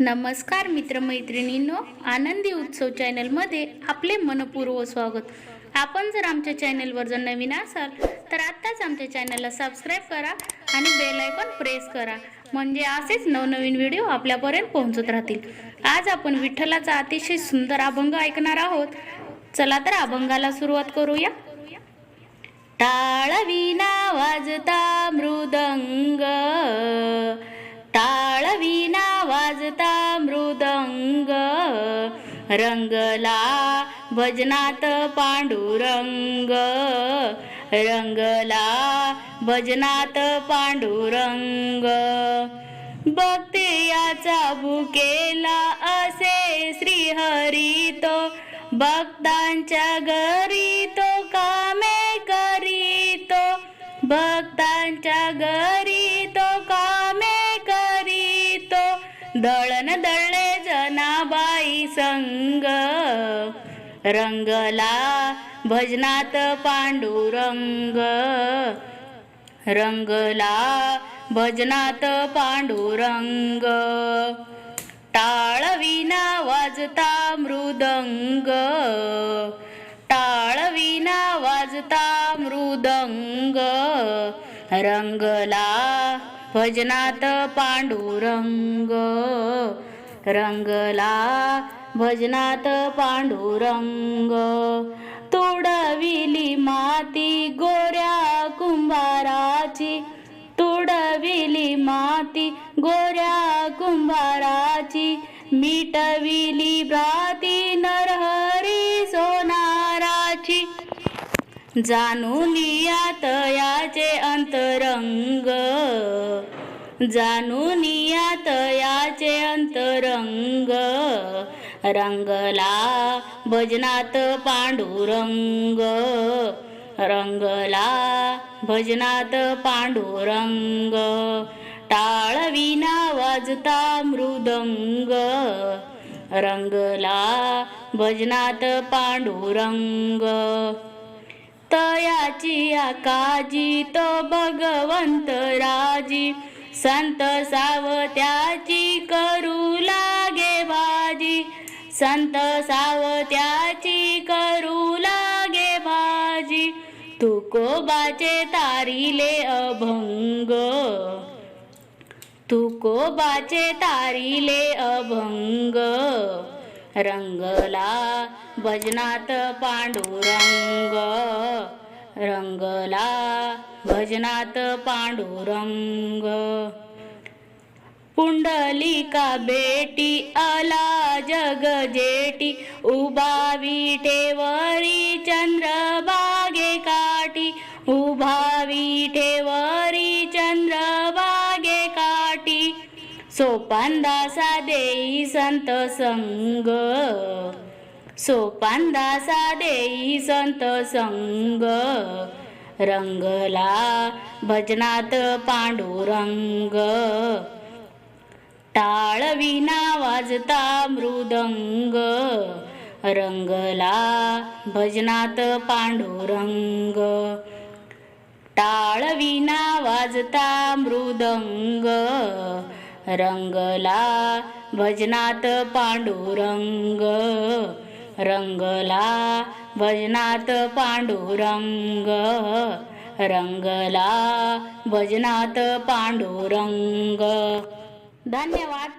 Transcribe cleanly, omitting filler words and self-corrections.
नमस्कार मित्रमैत्रिणींनो, आनंदी उत्सव चॅनलमध्ये आपले मनपूर्वक स्वागत। आपण जर आमच्या चॅनलवर जर नवीन असाल तर आत्ताच आमच्या चॅनलला सबस्क्राइब करा आणि बेल आयकॉन प्रेस करा, म्हणजे असेच नवनवीन व्हिडिओ आपल्यापर्यंत पोहोचत राहतील। आज आपण विठ्ठलाचा अतिशय सुंदर अभंग ऐकणार आहोत। चला तर अभंगाला सुरुवात करूया। टाळ विना वाजता मृदंग, टाळ विना वाजता मृदंग, रंगला भजनात पांडुरंग, रंगला भजनात पांडुरंग। भक्ती याचा भुकेला असे श्रीहरी तो, भक्तांच्या घरी तो कामे करीतो, भक्तांच्या घरी तो कामे करीतो। दळण दळले जनाबाई संग, रंगला भजनात पांडुरंग, रंगला भजनात पांडुरंग। टाळ विना वाजता मृदंग, टाळ विना वाजता मृदंग, रंगला भजनात पांडुरंग, रंगला भजनात पांडुरंग। तुडविली माती गोऱ्या कुंभाराची, तुडविली माती गोऱ्या कुंभाराची, मिटविली भ्राती नरहरी सोनाराची। जाणून यात याचे अंतरंग, जाणून यात याचे अंतरंग, रंगला भजनात पांडुरंग, रंगला भजनात पांडुरंग। टाळ विना वाजता मृदंग, रंगला भजनात पांडुरंग। तयाची आकाजी तो भगवंत राजी, संत सावत्याची करू लागे भाजी, संत सावत्याची करू लागे भाजी। तुकोबाचे तारिले अभंग, तुकोबाचे तारिले अभंग, रंगला भजनात पांडुरंग, रंगला भजनात पांडुरंग। पुंडलिका बेटी आला जग जेटी, उभा विठेवरी चंद्रभागे काठी, उभा विठेवरी चंद्रभागे काठी। सोपान दासा देई संत संग, सोपान दासा देई संत संग, रंगला भजनात पांडुरंग। टाळ विना वाजता मृदंग, रंगला भजनात पांडुरंग। टाळ विना वाजता मृदंग, रंगला भजनात पांडुरंग, रंगला भजनात पांडुरंग, रंगला भजनात पांडुरंग। धन्यवाद।